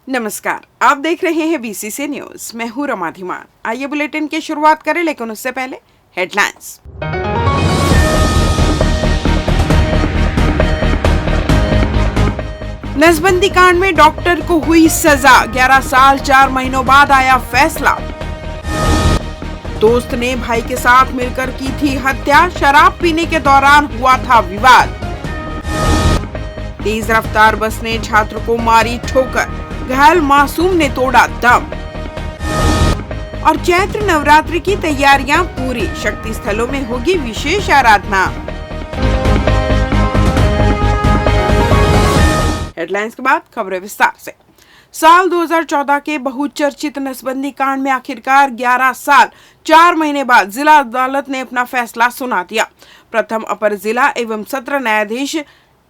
नमस्कार, आप देख रहे हैं बीसीसी न्यूज। मैं हूं रमा धीमान। आइए बुलेटिन की शुरुआत करें, लेकिन उससे पहले हेडलाइंस। नसबंदी कांड में डॉक्टर को हुई सजा, 11 साल 4 महीनों बाद आया फैसला। दोस्त ने भाई के साथ मिलकर की थी हत्या, शराब पीने के दौरान हुआ था विवाद। तेज रफ्तार बस ने छात्र को मारी ठोकर, घायल मासूम ने तोड़ा दम। और चैत्र नवरात्रि की तैयारियां पूरी, शक्ति स्थलों में होगी विशेष आराधना। हेडलाइंस के बाद खबरें विस्तार से। साल 2014 के बहुचर्चित नसबंदी कांड में आखिरकार 11 साल 4 महीने बाद जिला अदालत ने अपना फैसला सुना दिया। प्रथम अपर जिला एवं सत्र न्यायाधीश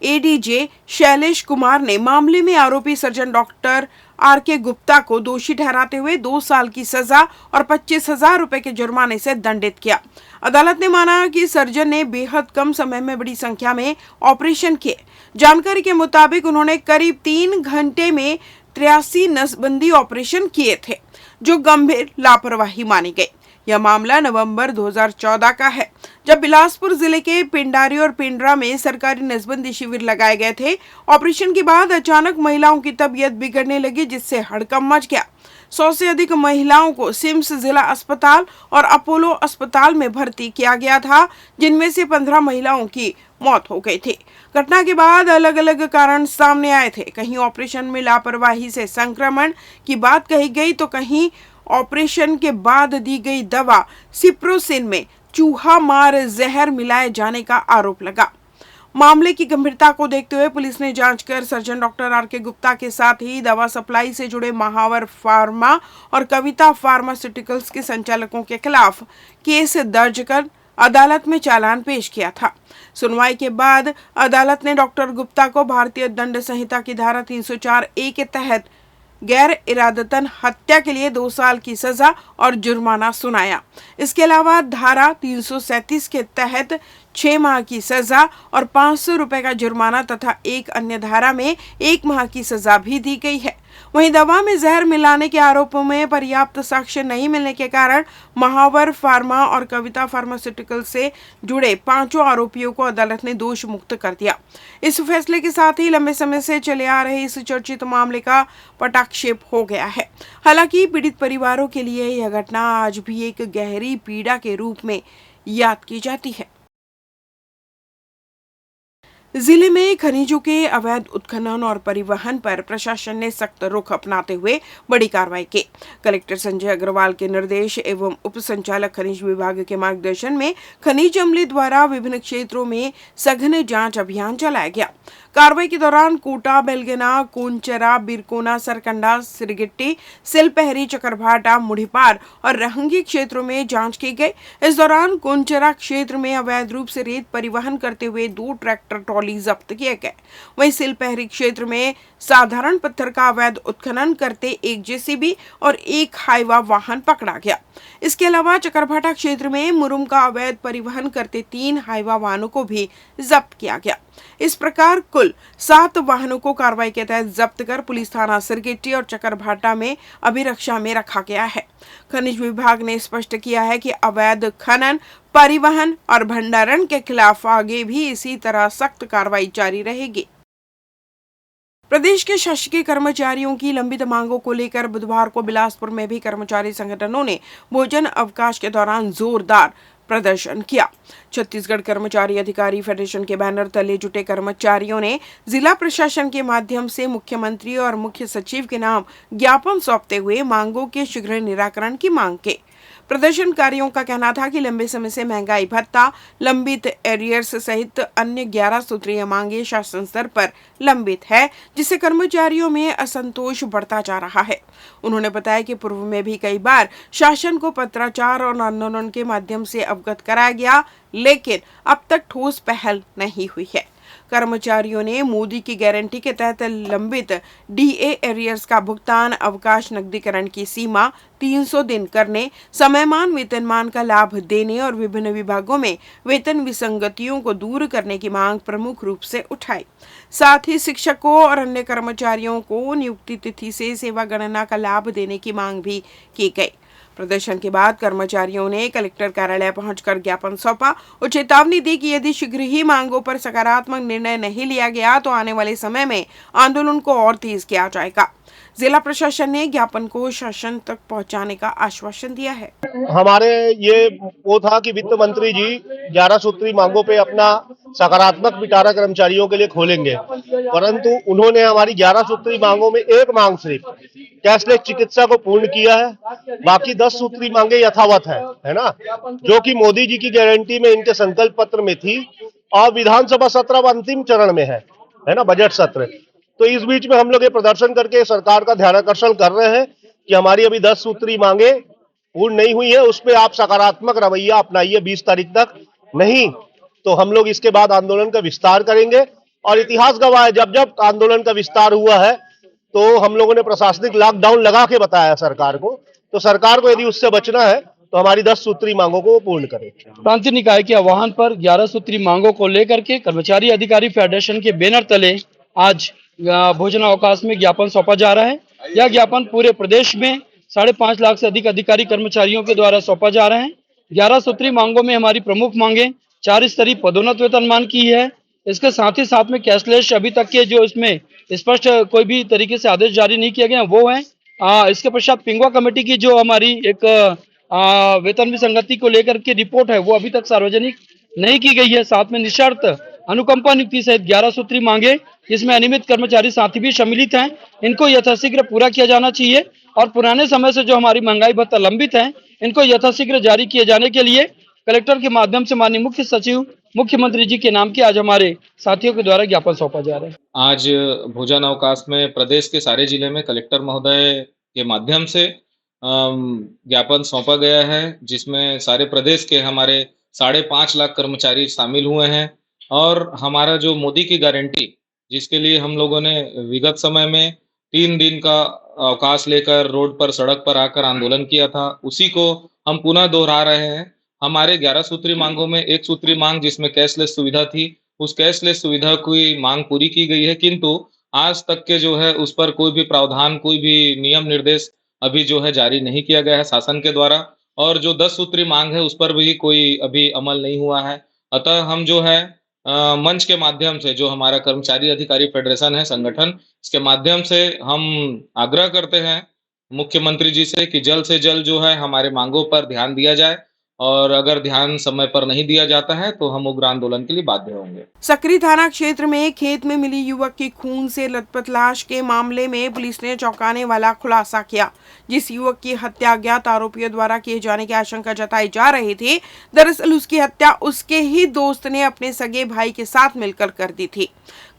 एडीजे शैलेश कुमार ने मामले में आरोपी सर्जन डॉक्टर आरके गुप्ता को दोषी ठहराते हुए 2 साल की सजा और 25,000 रुपए के जुर्माने से दंडित किया। अदालत ने माना कि सर्जन ने बेहद कम समय में बड़ी संख्या में ऑपरेशन किए। जानकारी के मुताबिक उन्होंने करीब 3 घंटे में 83 नसबंदी ऑपरेशन किए थे, जो गंभीर लापरवाही मानी गई। यह मामला नवंबर 2014 का है, जब बिलासपुर जिले के पिंडारी और पिंडरा में सरकारी नसबंदी शिविर लगाए गए थे। ऑपरेशन के बाद अचानक महिलाओं की तबीयत बिगड़ने लगी, जिससे हड़कंप मच गया। 100 से अधिक महिलाओं को सिम्स जिला अस्पताल और अपोलो अस्पताल में भर्ती किया गया था, जिनमें से 15 महिलाओं की मौत हो गई थी। घटना के बाद अलग अलग कारण सामने आए थे। कहीं ऑपरेशन में लापरवाही से संक्रमण की बात कही गई, तो कहीं ऑपरेशन के बाद दी गई दवा सिप्रोसिन में चूहा मार जहर मिलाए जाने का आरोप लगा। मामले की गंभीरता को देखते हुए पुलिस ने जांच कर सर्जन डॉक्टर आरके गुप्ता के साथ ही दवा सप्लाई से जुड़े महावर फार्मा और कविता फार्मास्यूटिकल्स के संचालकों के खिलाफ केस दर्ज कर अदालत में चालान पेश किया था। सुनवाई के बाद अदालत ने डॉक्टर गुप्ता को भारतीय दंड संहिता की धारा 304A के तहत गैर इरादतन हत्या के लिए 2 साल की सजा और जुर्माना सुनाया। इसके अलावा धारा 337 के तहत 6 माह की सजा और 500 रुपए का जुर्माना तथा एक अन्य धारा में 1 माह की सजा भी दी गई है। वहीं दवा में जहर मिलाने के आरोपों में पर्याप्त साक्ष्य नहीं मिलने के कारण महावर फार्मा और कविता फार्मास्यूटिकल से जुड़े 5 आरोपियों को अदालत ने दोष मुक्त कर दिया। इस फैसले के साथ ही लंबे समय से चले आ रहे इस चर्चित मामले का पटाक्षेप हो गया है। हालांकि पीड़ित परिवारों के लिए यह घटना आज भी एक गहरी पीड़ा के रूप में याद की जाती है। जिले में खनिजों के अवैध उत्खनन और परिवहन पर प्रशासन ने सख्त रुख अपनाते हुए बड़ी कार्रवाई की। कलेक्टर संजय अग्रवाल के निर्देश एवं उप संचालक खनिज विभाग के मार्गदर्शन में खनिज अमले द्वारा विभिन्न क्षेत्रों में सघन जांच अभियान चलाया गया। कार्रवाई के दौरान कोटा, बेलगेना, कोंचरा, बिरकोना, सरकंडा, सिरगिट्टी, सिलपहरी, चकरभाटा, मुढ़ीपार और रहंगी क्षेत्रों में जांच की गई। इस दौरान कोंचरा क्षेत्र में अवैध रूप से रेत परिवहन करते हुए 2 ट्रैक्टर ट्रॉली जब्त किए गए। वहीं सिलपहरी क्षेत्र में साधारण पत्थर का अवैध उत्खनन करते 1 जेसीबी और 1 हाईवा वाहन पकड़ा गया। इसके अलावा चकरभाटा क्षेत्र में मुरुम का अवैध परिवहन करते 3 हाईवा वाहनों को भी जब्त किया गया। इस प्रकार कुल 7 वाहनों को कार्रवाई के तहत जब्त कर पुलिस थाना सिरगिट्टी और चकरभाटा में अभिरक्षा में रखा गया है। खनिज विभाग ने स्पष्ट किया है कि अवैध खनन, परिवहन और भंडारण के खिलाफ आगे भी इसी तरह सख्त कार्रवाई जारी रहेगी। प्रदेश के शासकीय कर्मचारियों की लंबित मांगों को लेकर बुधवार को बिलासपुर में भी कर्मचारी संगठनों ने भोजन अवकाश के दौरान जोरदार प्रदर्शन किया। छत्तीसगढ़ कर्मचारी अधिकारी फेडरेशन के बैनर तले जुटे कर्मचारियों ने जिला प्रशासन के माध्यम से मुख्यमंत्री और मुख्य सचिव के नाम ज्ञापन सौंपते हुए मांगों के शीघ्र निराकरण की मांग की। प्रदर्शनकारियों का कहना था कि लंबे समय से महंगाई भत्ता, लंबित एरियर्स सहित अन्य 11 सूत्रीय मांगे शासन स्तर पर लंबित है, जिससे कर्मचारियों में असंतोष बढ़ता जा रहा है। उन्होंने बताया कि पूर्व में भी कई बार शासन को पत्राचार और आंदोलन के माध्यम से अवगत कराया गया, लेकिन अब तक ठोस पहल नहीं हुई है। कर्मचारियों ने मोदी की गारंटी के तहत लंबित डीए एरियर्स का भुगतान, अवकाश नकदीकरण की सीमा 300 दिन करने, समयमान वेतनमान का लाभ देने और विभिन्न विभागों में वेतन विसंगतियों को दूर करने की मांग प्रमुख रूप से उठाई। साथ ही शिक्षकों और अन्य कर्मचारियों को नियुक्ति तिथि से सेवा गणना का लाभ देने की मांग भी की गई। प्रदर्शन के बाद कर्मचारियों ने कलेक्टर कार्यालय पहुंचकर ज्ञापन सौंपा और चेतावनी दी कि यदि शीघ्र ही मांगों पर सकारात्मक निर्णय नहीं लिया गया तो आने वाले समय में आंदोलन को और तेज किया जाएगा। जिला प्रशासन ने ज्ञापन को शासन तक पहुंचाने का आश्वासन दिया है। हमारे ये वो था कि वित्त मंत्री जी 11 सूत्री मांगों पे अपना सकारात्मक पिटारा कर्मचारियों के लिए खोलेंगे, परंतु उन्होंने हमारी 11 सूत्री मांगों में एक मांग सिर्फ कैशलेस चिकित्सा को पूर्ण किया है, बाकी 10 सूत्री मांगे यथावत है ना, जो कि मोदी जी की गारंटी में इनके संकल्प पत्र में थी और विधानसभा सत्र अब अंतिम चरण में है ना, बजट सत्र। तो इस बीच में हम लोग ये प्रदर्शन करके सरकार का ध्यानाकर्षण कर रहे हैं कि हमारी अभी 10 सूत्री मांगे पूर्ण नहीं हुई है, उस पर आप सकारात्मक रवैया अपनाइए 20 तारीख तक, नहीं तो हम लोग इसके बाद आंदोलन का विस्तार करेंगे। और इतिहास गवाह है, जब जब आंदोलन का विस्तार हुआ है तो हम लोगों ने प्रशासनिक लॉकडाउन लगा के बताया सरकार को, तो सरकार को यदि उससे बचना है तो हमारी 10 सूत्री मांगों को पूर्ण करें। प्रांतीय निकाय के आह्वान पर 11 सूत्री मांगों को लेकर के कर्मचारी अधिकारी फेडरेशन के बैनर तले आज भोजन अवकाश में ज्ञापन सौंपा जा रहा है। यह ज्ञापन पूरे प्रदेश में 5.5 लाख से अधिक अधिकारी कर्मचारियों के द्वारा सौंपा जा रहा है। 11 सूत्री मांगों में हमारी प्रमुख मांगे 4 स्तरीय पदोन्नत वेतनमान की है। इसके साथ ही साथ में कैशलेस अभी तक के जो इसमें स्पष्ट कोई भी तरीके से आदेश जारी नहीं किया गया वो है। इसके पश्चात पिंगुआ कमेटी की जो हमारी एक वेतन विसंगति को लेकर के रिपोर्ट है वो अभी तक सार्वजनिक नहीं की गई है। साथ में निशर्त अनुकंपा नियुक्ति सहित 11 सूत्री मांगे, जिसमें अनियमित कर्मचारी साथी भी सम्मिलित हैं, इनको यथाशीघ्र पूरा किया जाना चाहिए और पुराने समय से जो हमारी महंगाई भत्ता लंबित है इनको यथाशीघ्र जारी किए जाने के लिए कलेक्टर के माध्यम से माननीय मुख्य सचिव मुख्यमंत्री जी के नाम की आज हमारे साथियों के द्वारा ज्ञापन सौंपा जा रहा है। आज भोजन अवकाश में प्रदेश के सारे जिले में कलेक्टर महोदय के माध्यम से ज्ञापन सौंपा गया है, जिसमें सारे प्रदेश के हमारे 5.5 लाख कर्मचारी शामिल हुए हैं। और हमारा जो मोदी की गारंटी, जिसके लिए हम लोगों ने विगत समय में 3 दिन का अवकाश लेकर रोड पर सड़क पर आकर आंदोलन किया था, उसी को हम पुनः दोहरा रहे हैं। हमारे 11 सूत्री मांगों में एक सूत्री मांग जिसमें कैशलेस सुविधा थी, उस कैशलेस सुविधा की मांग पूरी की गई है, किंतु आज तक के जो है उस पर कोई भी प्रावधान, कोई भी नियम निर्देश अभी जो है जारी नहीं किया गया है शासन के द्वारा। और जो 10 सूत्री मांग है उस पर भी कोई अभी अमल नहीं हुआ है। अतः हम जो है मंच के माध्यम से, जो हमारा कर्मचारी अधिकारी फेडरेशन है संगठन, इसके माध्यम से हम आग्रह करते हैं मुख्यमंत्री जी से कि जल्द से जल्द जो है हमारे मांगों पर ध्यान दिया जाए, और अगर ध्यान समय पर नहीं दिया जाता है तो हम उग्र आंदोलन के लिए बाध्य होंगे। सकरी थाना क्षेत्र में खेत में मिली युवक की खून से लथपथ लाश के मामले में पुलिस ने चौंकाने वाला खुलासा किया। जिस युवक की हत्या अज्ञात आरोपियों द्वारा किए जाने की आशंका जताई जा रही थी, दरअसल उसकी हत्या उसके ही दोस्त ने अपने सगे भाई के साथ मिलकर कर दी थी।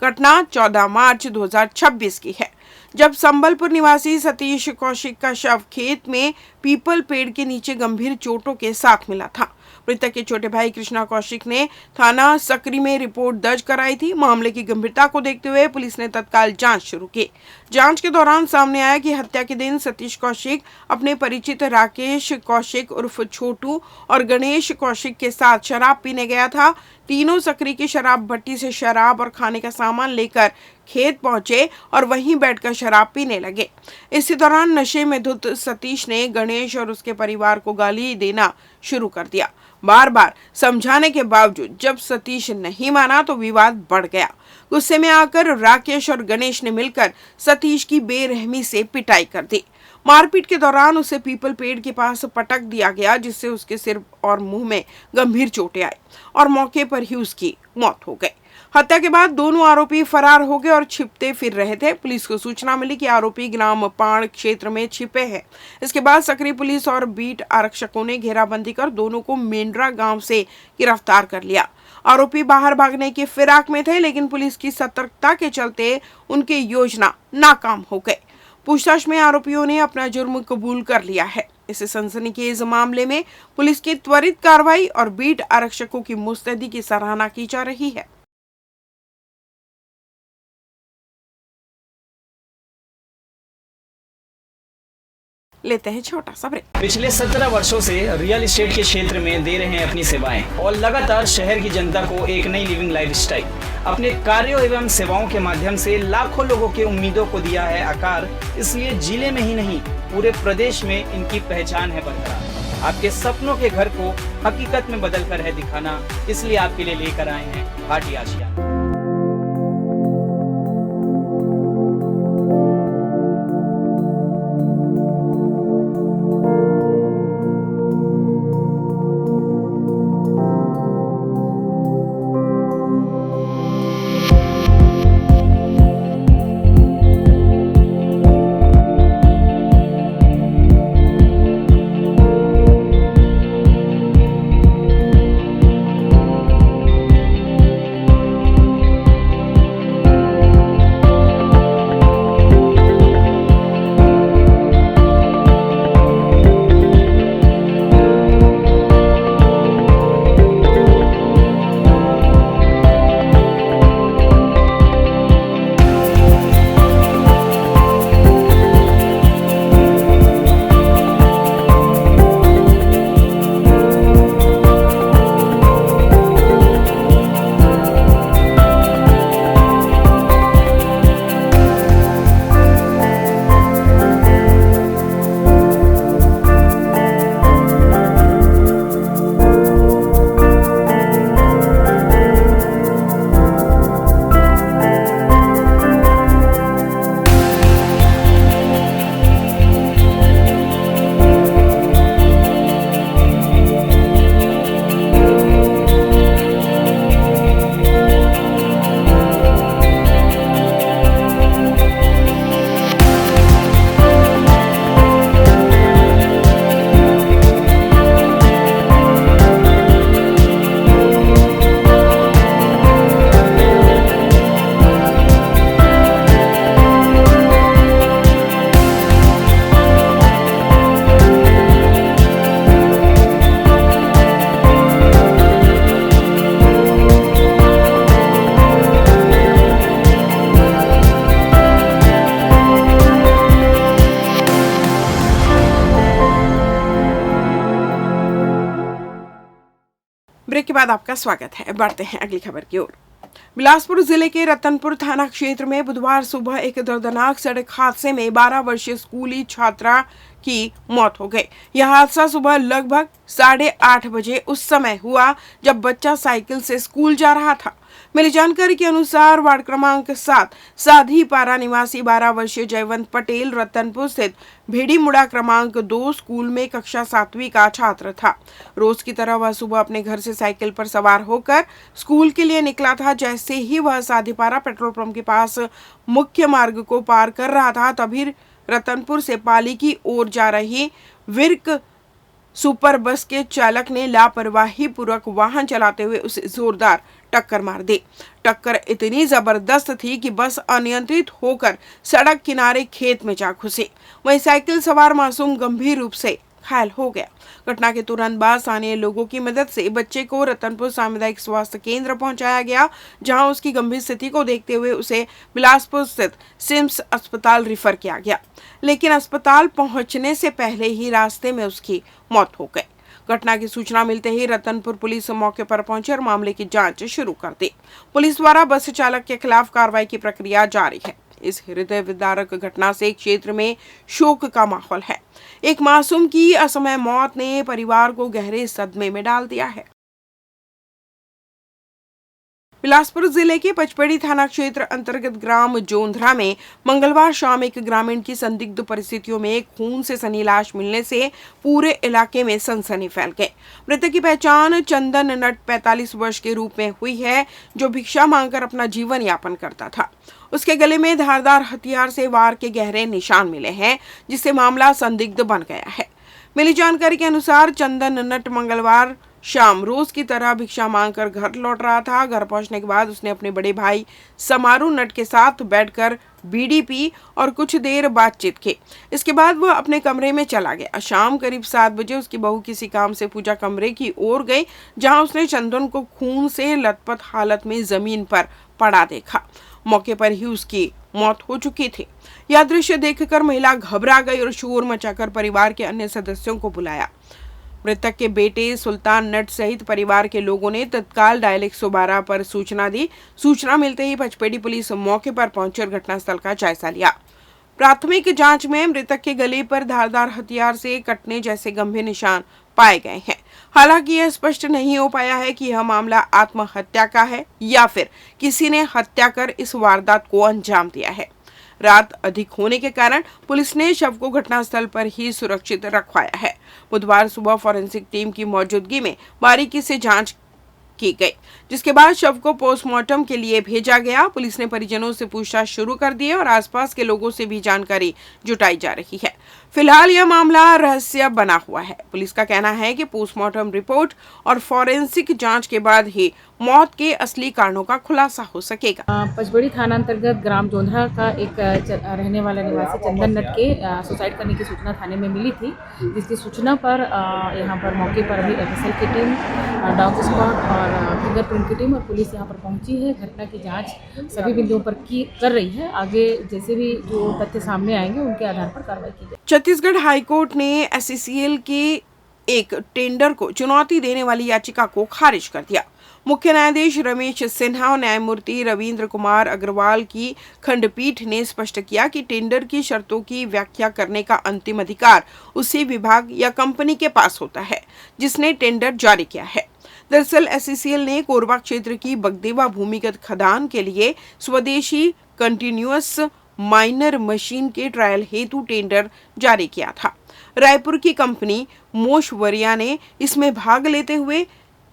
घटना 14 मार्च 2026 की है, जब संबलपुर निवासी सतीश कौशिक का शव खेत में पीपल पेड़ के नीचे गंभीर चोटों के साथ मिला था। मृतक के छोटे भाई कृष्णा कौशिक ने थाना सकरी में रिपोर्ट दर्ज कराई थी। मामले की गंभीरता को देखते हुए पुलिस ने तत्काल जांच शुरू की। जांच के दौरान सामने आया कि हत्या के दिन सतीश कौशिक अपने परिचित राकेश कौशिक उर्फ छोटू और गणेश कौशिक के साथ शराब पीने गया था। तीनों सकरी की शराब भट्टी से शराब और खाने का सामान लेकर खेत पहुंचे और वहीं बैठकर शराब पीने लगे। इसी दौरान नशे में धुत सतीश ने गणेश और उसके परिवार को गाली देना शुरू कर दिया। बार बार समझाने के बावजूद जब सतीश नहीं माना तो विवाद बढ़ गया। गुस्से में आकर राकेश और गणेश ने मिलकर सतीश की बेरहमी से पिटाई कर दी। मारपीट के दौरान उसे पीपल पेड़ के पास पटक दिया गया, जिससे उसके सिर और मुंह में गंभीर चोटें आई और मौके पर ही उसकी मौत हो गई। हत्या के बाद दोनों आरोपी फरार हो गए और छिपते फिर रहे थे। पुलिस को सूचना मिली कि आरोपी ग्राम पाण क्षेत्र में छिपे हैं। इसके बाद सकरी पुलिस और बीट आरक्षकों ने घेराबंदी कर दोनों को मेंढरा गांव से गिरफ्तार कर लिया। आरोपी बाहर भागने की फिराक में थे, लेकिन पुलिस की सतर्कता के चलते उनकी योजना नाकाम हो गई। पूछताछ में आरोपियों ने अपना जुर्म कबूल कर लिया है। इस सनसनीखेज मामले में पुलिस की त्वरित कार्रवाई और बीट आरक्षकों की मुस्तैदी की सराहना की जा रही है। लेते हैं छोटा सा ब्रेक। पिछले 17 वर्षों से रियल एस्टेट के क्षेत्र में दे रहे हैं अपनी सेवाएं और लगातार शहर की जनता को एक नई लिविंग लाइफस्टाइल। अपने कार्यों एवं सेवाओं के माध्यम से लाखों लोगों की उम्मीदों को दिया है आकार। इसलिए जिले में ही नहीं पूरे प्रदेश में इनकी पहचान है बरकरार। आपके सपनों के घर को हकीकत में बदल कर है दिखाना, इसलिए आपके लिए लेकर आए हैं भाटी आशिया। ब्रेक के बाद आपका स्वागत है। बढ़ते हैं अगली खबर की ओर। बिलासपुर जिले के रतनपुर थाना क्षेत्र में बुधवार सुबह एक दर्दनाक सड़क हादसे में 12 वर्षीय स्कूली छात्रा की मौत हो गई। यह हादसा सुबह लगभग 8:30 बजे उस समय हुआ जब बच्चा साइकिल से स्कूल जा रहा था। मिली जानकारी के अनुसार वार्ड क्रमांक 7 साधी पारा निवासी 12 वर्षीय जयवंत पटेल रतनपुर स्थित भेड़ी मुड़ा क्रमांक 2 स्कूल में कक्षा 7वीं का छात्र था। रोज की तरह वह सुबह अपने घर से साइकिल पर सवार होकर स्कूल के लिए निकला था। जैसे ही वह साधीपारा पेट्रोल पंप के पास मुख्य मार्ग को पार कर रहा था, तभी रतनपुर से पाली की ओर जा रही विर्क सुपर बस के चालक ने लापरवाही पूर्वक वाहन चलाते हुए उसे जोरदार टक्कर मार दी। टक्कर इतनी जबरदस्त थी कि बस अनियंत्रित होकर सड़क किनारे खेत में जा घुसी। वहीं साइकिल सवार मासूम गंभीर रूप से घायल हो गया। घटना के तुरंत बाद स्थानीय लोगों की मदद से बच्चे को रतनपुर सामुदायिक स्वास्थ्य केंद्र पहुंचाया गया, जहां उसकी गंभीर स्थिति को देखते हुए उसे बिलासपुर स्थित सिम्स अस्पताल रिफर किया गया, लेकिन अस्पताल पहुंचने से पहले ही रास्ते में उसकी मौत हो गई। घटना की सूचना मिलते ही रतनपुर पुलिस मौके पर पहुंची और मामले की जांच शुरू कर दी। पुलिस द्वारा बस चालक के खिलाफ कार्रवाई की प्रक्रिया जारी है। इस हृदय विदारक घटना से क्षेत्र में शोक का माहौल है। एक मासूम की असमय मौत ने परिवार को गहरे सदमे में डाल दिया है। बिलासपुर जिले के पचपेड़ी थाना क्षेत्र अंतर्गत ग्राम जोंधरा में मंगलवार शाम एक ग्रामीण की संदिग्ध परिस्थितियों में खून से सनी लाश मिलने से पूरे इलाके में सनसनी फैल गई। मृतक की पहचान चंदन नट 45 वर्ष के रूप में हुई है, जो भिक्षा मांगकर अपना जीवन यापन करता था। उसके गले में धारदार हथियार से वार के गहरे निशान मिले हैं, जिससे मामला संदिग्ध बन गया है। मिली जानकारी के अनुसार चंदन नट मंगलवार शाम रोज की तरह भिक्षा मांगकर घर लौट रहा था। घर पहुंचने के बाद उसने अपने बड़े भाई समारू नट के साथ बैठकर बीड़ी पी और कुछ देर बातचीत की। इसके बाद वह अपने कमरे में चला गया। शाम करीब 7 बजे उसकी बहू किसी काम से पूजा कमरे की ओर गई, जहां उसने चंदन को खून से लथपथ हालत में जमीन पर पड़ा देखा। मौके पर ही उसकी मौत हो चुकी थी। यह दृश्य देखकर महिला घबरा गई और शोर मचाकर परिवार के अन्य सदस्यों को बुलाया। मृतक के बेटे सुल्तान नट सहित परिवार के लोगों ने तत्काल डायल 112 पर सूचना दी। सूचना मिलते ही पचपेड़ी पुलिस मौके पर पहुंचकर घटनास्थल का जायजा लिया। प्राथमिक जांच में मृतक के गले पर धारदार हथियार से कटने जैसे गंभीर निशान पाए गए हैं। हालांकि यह स्पष्ट नहीं हो पाया है कि यह मामला आत्महत्या का है या फिर किसी ने हत्या कर इस वारदात को अंजाम दिया है। रात अधिक होने के कारण पुलिस ने शव को घटनास्थल पर ही सुरक्षित रखवाया है। बुधवार सुबह फॉरेंसिक टीम की मौजूदगी में बारीकी से जांच की गई, जिसके बाद शव को पोस्टमार्टम के लिए भेजा गया। पुलिस ने परिजनों से पूछताछ शुरू कर दी है और आसपास के लोगों से भी जानकारी जुटाई जा रही है। फिलहाल यह मामला रहस्य बना हुआ है। पुलिस का कहना है कि पोस्टमार्टम रिपोर्ट और फॉरेंसिक जांच के बाद ही मौत के असली कारणों का खुलासा हो सकेगा। पचबड़ी थाना अंतर्गत ग्राम जोंधरा का एक रहने वाला निवासी चंदन नट के सुसाइड करने की सूचना थाने में मिली थी, जिसकी सूचना पर यहाँ पर मौके पर अभी एफएसएल की टीम, डॉग स्क्वाड और फिंगरप्रिंट की टीम और पुलिस यहाँ पर पहुँची है। घटना की जाँच सभी बिंदुओं पर कर रही है। आगे जैसे भी जो तथ्य सामने आएंगे उनके आधार पर कार्रवाई की जाएगी। छत्तीसगढ़ हाईकोर्ट ने एसईसीएल के एक टेंडर को चुनौती देने वाली याचिका को खारिज कर दिया। मुख्य न्यायाधीश रमेश सिन्हा और न्यायमूर्ति रविंद्र कुमार अग्रवाल की खंडपीठ ने स्पष्ट किया कि टेंडर की शर्तों की व्याख्या करने का अंतिम अधिकार उसी विभाग या कंपनी के पास होता है जिसने टेंडर जारी किया है। दरअसल एसईसीएल ने कोरबा क्षेत्र की बगदेवा भूमिगत खदान के लिए स्वदेशी कंटिन्यूअस माइनर मशीन के ट्रायल हेतु टेंडर जारी किया था। रायपुर की कंपनी मोशवरिया ने इसमें भाग लेते हुए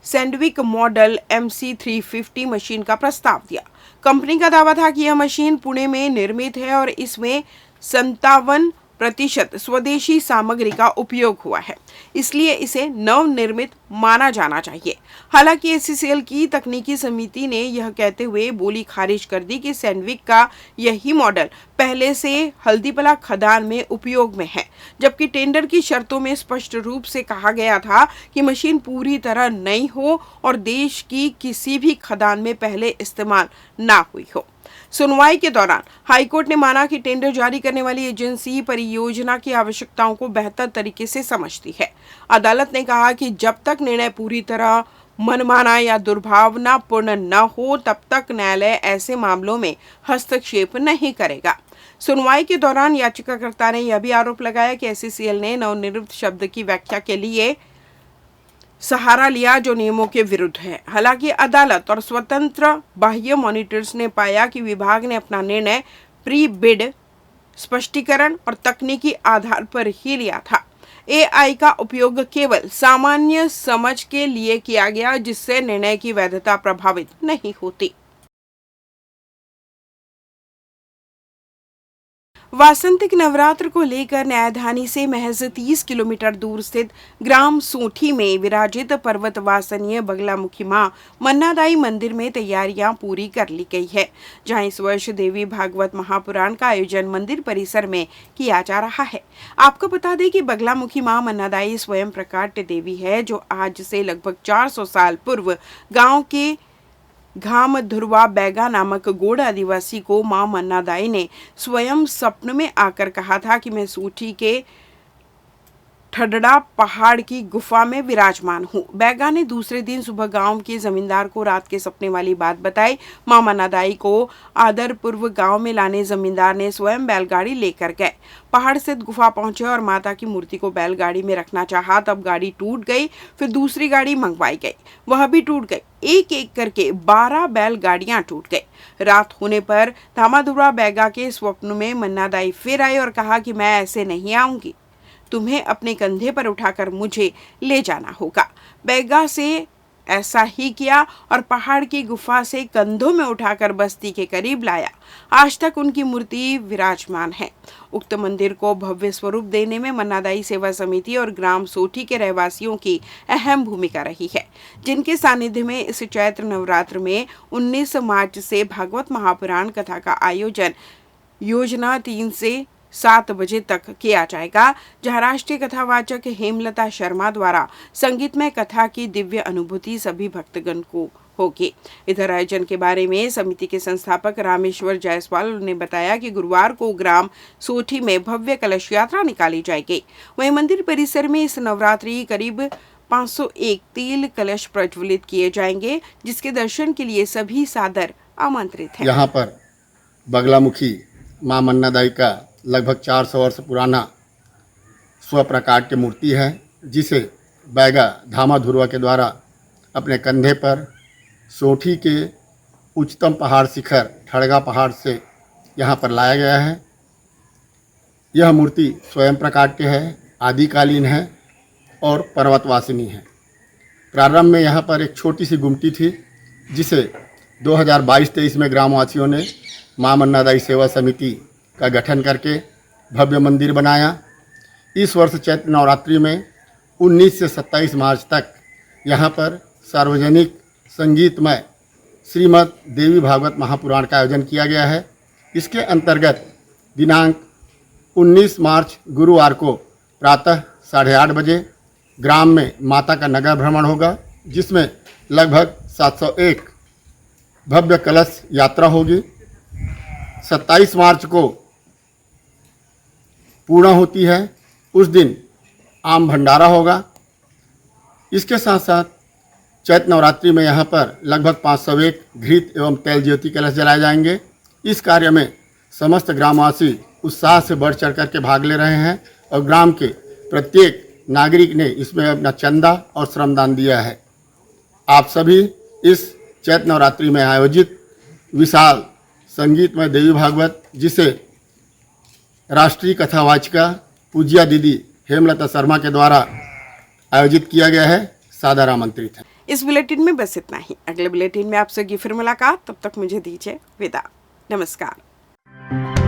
सैंडविक मॉडल MC350 मशीन का प्रस्ताव दिया। कंपनी का दावा था कि यह मशीन पुणे में निर्मित है और इसमें 57% स्वदेशी सामग्री का उपयोग हुआ है, इसलिए इसे नवनिर्मित माना जाना चाहिए। हालांकि एसईसीएल की तकनीकी समिति ने यह कहते हुए बोली खारिज कर दी कि सैंडविक का यही मॉडल पहले से हल्दीपला खदान में उपयोग में है, जबकि टेंडर की शर्तों में स्पष्ट रूप से कहा गया था कि मशीन पूरी तरह नई हो और देश की किसी भी खदान में पहले इस्तेमाल ना हुई हो। सुनवाई के दौरान हाईकोर्ट ने माना कि टेंडर जारी करने वाली एजेंसी परियोजना की आवश्यकताओं को बेहतर तरीके से समझती है। अदालत ने कहा कि जब तक निर्णय पूरी तरह मनमाना या दुर्भावनापूर्ण न हो तब तक न्यायालय ऐसे मामलों में हस्तक्षेप नहीं करेगा। सुनवाई के दौरान याचिकाकर्ता ने यह भी आरोप लगाया कि एसईसीएल ने नवनिर्मित शब्द की व्याख्या के लिए सहारा लिया जो नियमों के विरुद्ध है। हालांकि अदालत और स्वतंत्र बाह्य मॉनिटर्स ने पाया कि विभाग ने अपना निर्णय प्री बिड स्पष्टीकरण और तकनीकी आधार पर ही लिया था। एआई का उपयोग केवल सामान्य समझ के लिए किया गया, जिससे निर्णय की वैधता प्रभावित नहीं होती। वासंतिक नवरात्र को लेकर न्यायधानी से महज 30 किलोमीटर दूर स्थित ग्राम सोठी में विराजित पर्वतवासनीय बगलामुखी मां मन्नादाई मंदिर में तैयारियां पूरी कर ली गई है, जहां इस वर्ष देवी भागवत महापुराण का आयोजन मंदिर परिसर में किया जा रहा है। आपको बता दें कि बगलामुखी मां मन्नादाई स्वयं प्रकाट्य देवी है, जो आज से लगभग 400 साल पूर्व गाँव के घाम धुरवा बैगा नामक गोड़ आदिवासी को मां मन्नादाई ने स्वयं स्वप्न में आकर कहा था कि मैं सूठी के ठडड़ा पहाड़ की गुफा में विराजमान हूँ। बैगा ने दूसरे दिन सुबह गांव के जमींदार को रात के सपने वाली बात बताई। मां मन्नादाई को आदर पूर्व गांव में लाने जमींदार ने स्वयं बैलगाड़ी लेकर गए। पहाड़ स्थित गुफा पहुंचे और माता की मूर्ति को बैलगाड़ी में रखना चाहा, तब गाड़ी टूट गई। फिर दूसरी गाड़ी मंगवाई गई, वह भी टूट गई। एक एक करके 12 बैलगाड़ियां टूट गई। रात होने पर धामाधुरा बैगा के स्वप्न में मन्नादाई फिर आई और कहा कि मैं ऐसे नहीं आऊंगी, तुम्हें अपने कंधे पर उठाकर मुझे ले जाना होगा। बैगा से ऐसा ही किया और पहाड़ की गुफा से कंधों में उठाकर बस्ती के करीब लाया। आज तक उनकी मूर्ति विराजमान है। उक्त मंदिर को भव्य स्वरूप देने में मन्नादाई सेवा समिति और ग्राम सोठी के रहवासियों की अहम भूमिका रही है, जिनके सानिध्य में इस चैत्र नवरात्र में 19 मार्च से भागवत महापुराण कथा का आयोजन योजना 3 से 7 बजे तक किया जाएगा, जहां राष्ट्रीय कथावाचक हेमलता शर्मा द्वारा संगीतमय कथा की दिव्य अनुभूति सभी भक्तगण को होगी। इधर आयोजन के बारे में समिति के संस्थापक रामेश्वर जायसवाल ने बताया कि गुरुवार को ग्राम सोठी में भव्य कलश यात्रा निकाली जाएगी। वहीं मंदिर परिसर में इस नवरात्रि करीब 501 तेल कलश प्रज्वलित किए जाएंगे, जिसके दर्शन के लिए सभी सादर आमंत्रित हैं। यहाँ पर बगलामुखी मां मन्नादाई का लगभग 400 वर्ष पुराना स्वप्रकाट्य मूर्ति है, जिसे बैगा धामा धुरवा के द्वारा अपने कंधे पर सोठी के उच्चतम पहाड़ शिखर ठड़गा पहाड़ से यहाँ पर लाया गया है। यह मूर्ति स्वयं प्रकाट्य है, आदिकालीन है और पर्वतवासिनी है। प्रारंभ में यहाँ पर एक छोटी सी गुमटी थी, जिसे 2022-23 में ग्रामवासियों ने मां मन्नादाई सेवा समिति का गठन करके भव्य मंदिर बनाया। इस वर्ष चैत्र नवरात्रि में 19 से 27 मार्च तक यहाँ पर सार्वजनिक संगीतमय श्रीमद् देवी भागवत महापुराण का आयोजन किया गया है। इसके अंतर्गत दिनांक 19 मार्च गुरुवार को प्रातः 8:30 बजे ग्राम में माता का नगर भ्रमण होगा, जिसमें लगभग 701 भव्य कलश यात्रा होगी। 27 मार्च को पूर्ण होती है, उस दिन आम भंडारा होगा। इसके साथ साथ चैत्र नवरात्रि में यहाँ पर लगभग 501 घृत एवं तेल ज्योति कलश जलाए जाएंगे। इस कार्य में समस्त ग्रामवासी उत्साह से बढ़ चढ़ करके भाग ले रहे हैं और ग्राम के प्रत्येक नागरिक ने इसमें अपना चंदा और श्रमदान दिया है। आप सभी इस चैत्र नवरात्रि में आयोजित विशाल संगीतमय देवी भागवत, जिसे राष्ट्रीय कथावाचिका पूज्या दीदी हेमलता शर्मा के द्वारा आयोजित किया गया है, सादर आमंत्रित है। इस बुलेटिन में बस इतना ही। अगले बुलेटिन में आपसे फिर मुलाकात, तब तक मुझे दीजिए विदा। नमस्कार।